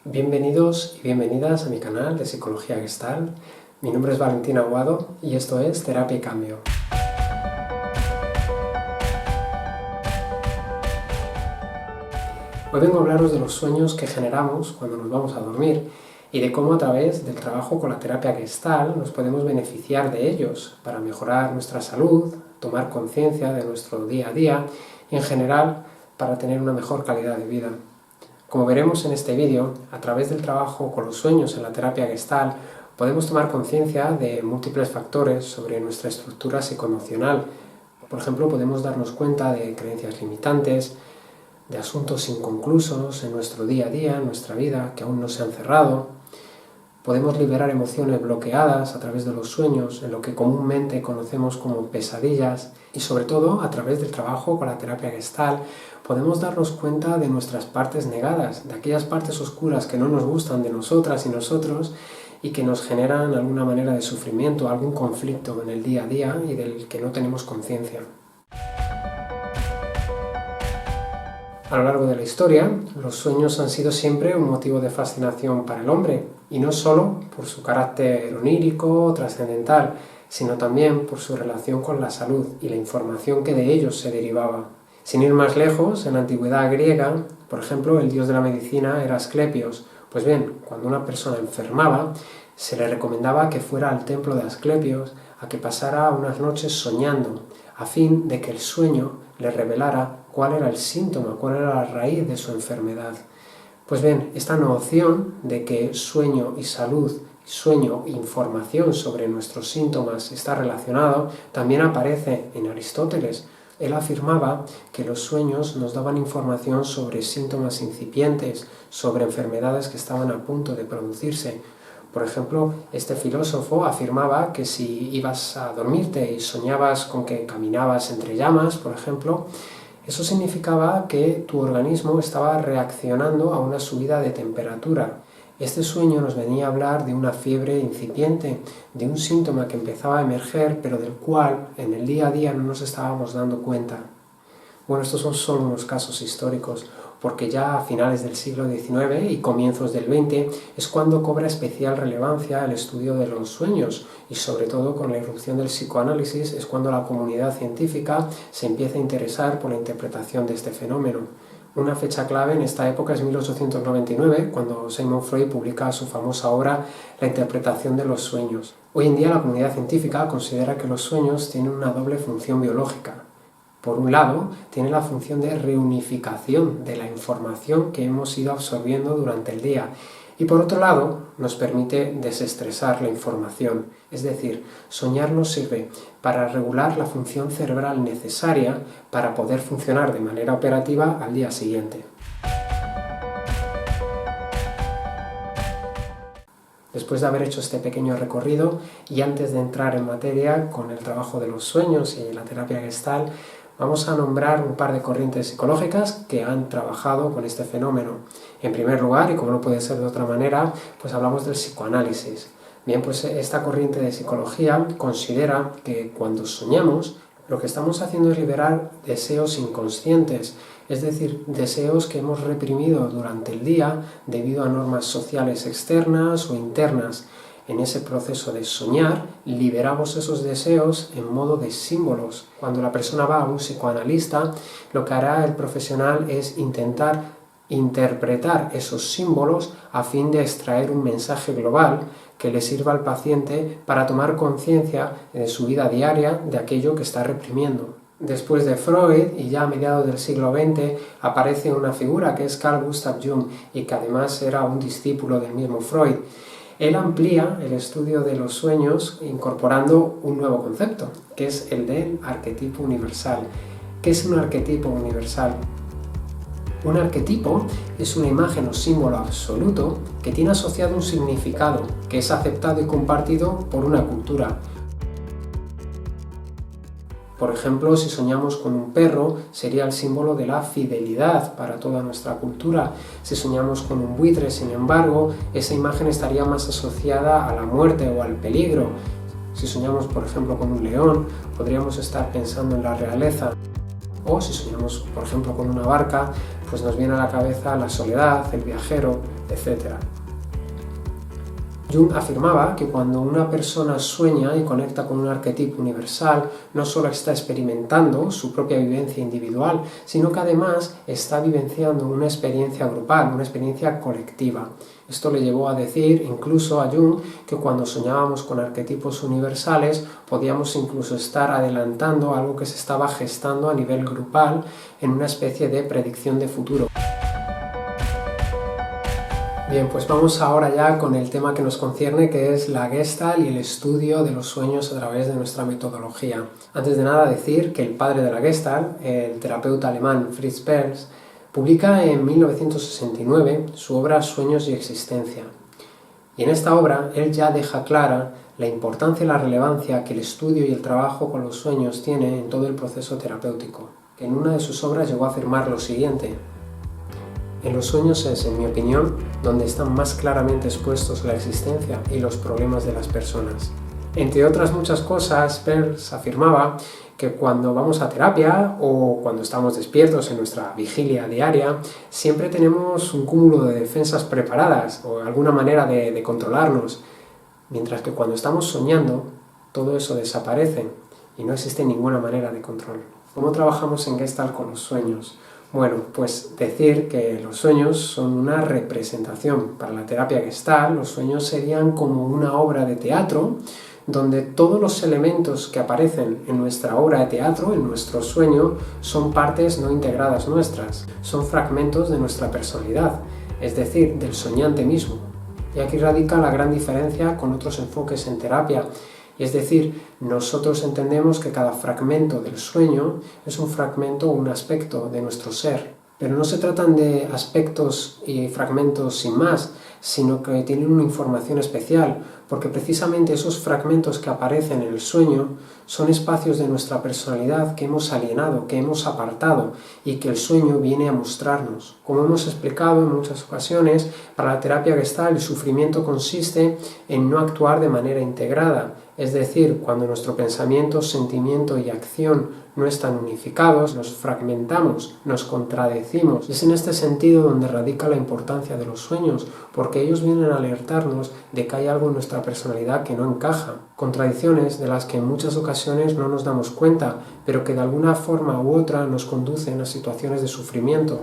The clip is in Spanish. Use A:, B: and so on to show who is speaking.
A: Bienvenidos y bienvenidas a mi canal de Psicología Gestalt. Mi nombre es Valentín Aguado y esto es Terapia y Cambio. Hoy vengo a hablaros de los sueños que generamos cuando nos vamos a dormir y de cómo a través del trabajo con la terapia Gestalt nos podemos beneficiar de ellos para mejorar nuestra salud, tomar conciencia de nuestro día a día y en general para tener una mejor calidad de vida. Como veremos en este vídeo, a través del trabajo con los sueños en la terapia Gestalt podemos tomar conciencia de múltiples factores sobre nuestra estructura psicoemocional. Por ejemplo, podemos darnos cuenta de creencias limitantes, de asuntos inconclusos en nuestro día a día, en nuestra vida, que aún no se han cerrado. Podemos liberar emociones bloqueadas a través de los sueños, en lo que comúnmente conocemos como pesadillas, y sobre todo, a través del trabajo con la terapia Gestalt, podemos darnos cuenta de nuestras partes negadas, de aquellas partes oscuras que no nos gustan de nosotras y nosotros y que nos generan alguna manera de sufrimiento, algún conflicto en el día a día y del que no tenemos conciencia. A lo largo de la historia, los sueños han sido siempre un motivo de fascinación para el hombre, y no solo por su carácter onírico o trascendental, sino también por su relación con la salud y la información que de ellos se derivaba. Sin ir más lejos, en la antigüedad griega, por ejemplo, el dios de la medicina era Asclepios. Pues bien, cuando una persona enfermaba, se le recomendaba que fuera al templo de Asclepios a que pasara unas noches soñando, a fin de que el sueño le revelara cuál era el síntoma, cuál era la raíz de su enfermedad. Pues bien, esta noción de que sueño y salud, sueño e información sobre nuestros síntomas está relacionado, también aparece en Aristóteles. Él afirmaba que los sueños nos daban información sobre síntomas incipientes, sobre enfermedades que estaban a punto de producirse. Por ejemplo, este filósofo afirmaba que si ibas a dormirte y soñabas con que caminabas entre llamas, por ejemplo, eso significaba que tu organismo estaba reaccionando a una subida de temperatura. Este sueño nos venía a hablar de una fiebre incipiente, de un síntoma que empezaba a emerger, pero del cual en el día a día no nos estábamos dando cuenta. Bueno, estos son solo unos casos históricos, porque ya a finales del siglo XIX y comienzos del XX es cuando cobra especial relevancia el estudio de los sueños, y sobre todo con la irrupción del psicoanálisis es cuando la comunidad científica se empieza a interesar por la interpretación de este fenómeno. Una fecha clave en esta época es 1899, cuando Sigmund Freud publica su famosa obra La interpretación de los sueños. Hoy en día la comunidad científica considera que los sueños tienen una doble función biológica. Por un lado, tiene la función de reunificación de la información que hemos ido absorbiendo durante el día, y por otro lado, nos permite desestresar la información. Es decir, soñar nos sirve para regular la función cerebral necesaria para poder funcionar de manera operativa al día siguiente. Después de haber hecho este pequeño recorrido y antes de entrar en materia con el trabajo de los sueños y la terapia Gestalt, vamos a nombrar un par de corrientes psicológicas que han trabajado con este fenómeno. En primer lugar, y como no puede ser de otra manera, pues hablamos del psicoanálisis. Bien, pues esta corriente de psicología considera que cuando soñamos, lo que estamos haciendo es liberar deseos inconscientes, es decir, deseos que hemos reprimido durante el día debido a normas sociales externas o internas. En ese proceso de soñar, liberamos esos deseos en modo de símbolos. Cuando la persona va a un psicoanalista, lo que hará el profesional es intentar interpretar esos símbolos a fin de extraer un mensaje global que le sirva al paciente para tomar conciencia de su vida diaria de aquello que está reprimiendo. Después de Freud, y ya a mediados del siglo XX, aparece una figura que es Carl Gustav Jung y que además era un discípulo del mismo Freud. Él amplía el estudio de los sueños incorporando un nuevo concepto, que es el del arquetipo universal. ¿Qué es un arquetipo universal? Un arquetipo es una imagen o símbolo absoluto que tiene asociado un significado, que es aceptado y compartido por una cultura. Por ejemplo, si soñamos con un perro, sería el símbolo de la fidelidad para toda nuestra cultura. Si soñamos con un buitre, sin embargo, esa imagen estaría más asociada a la muerte o al peligro. Si soñamos, por ejemplo, con un león, podríamos estar pensando en la realeza. O si soñamos, por ejemplo, con una barca, pues nos viene a la cabeza la soledad, el viajero. etc. Jung afirmaba que cuando una persona sueña y conecta con un arquetipo universal, no solo está experimentando su propia vivencia individual, sino que además está vivenciando una experiencia grupal, una experiencia colectiva. Esto le llevó a decir incluso a Jung que cuando soñábamos con arquetipos universales podíamos incluso estar adelantando algo que se estaba gestando a nivel grupal en una especie de predicción de futuro. Bien, pues vamos ahora ya con el tema que nos concierne, que es la Gestalt y el estudio de los sueños a través de nuestra metodología. Antes de nada decir que el padre de la Gestalt, el terapeuta alemán Fritz Perls, publica en 1969 su obra Sueños y existencia. Y en esta obra él ya deja clara la importancia y la relevancia que el estudio y el trabajo con los sueños tiene en todo el proceso terapéutico. En una de sus obras llegó a afirmar lo siguiente: en los sueños es, en mi opinión, donde están más claramente expuestos la existencia y los problemas de las personas. Entre otras muchas cosas, Perls afirmaba que cuando vamos a terapia o cuando estamos despiertos en nuestra vigilia diaria, siempre tenemos un cúmulo de defensas preparadas o alguna manera de controlarnos, mientras que cuando estamos soñando, todo eso desaparece y no existe ninguna manera de control. ¿Cómo trabajamos en Gestalt con los sueños? Bueno, pues decir que los sueños son una representación. Para la terapia Gestalt, los sueños serían como una obra de teatro donde todos los elementos que aparecen en nuestra obra de teatro, en nuestro sueño, son partes no integradas nuestras, son fragmentos de nuestra personalidad, es decir, del soñante mismo. Y aquí radica la gran diferencia con otros enfoques en terapia. Y es decir, nosotros entendemos que cada fragmento del sueño es un fragmento o un aspecto de nuestro ser. Pero no se tratan de aspectos y fragmentos sin más, sino que tienen una información especial, porque precisamente esos fragmentos que aparecen en el sueño son espacios de nuestra personalidad que hemos alienado, que hemos apartado y que el sueño viene a mostrarnos. Como hemos explicado en muchas ocasiones, para la terapia Gestalt el sufrimiento consiste en no actuar de manera integrada, es decir, cuando nuestro pensamiento, sentimiento y acción no están unificados, nos fragmentamos, nos contradecimos. Es en este sentido donde radica la importancia de los sueños, porque ellos vienen a alertarnos de que hay algo en nuestra personalidad que no encaja. Contradicciones de las que en muchas ocasiones no nos damos cuenta, pero que de alguna forma u otra nos conducen a situaciones de sufrimiento.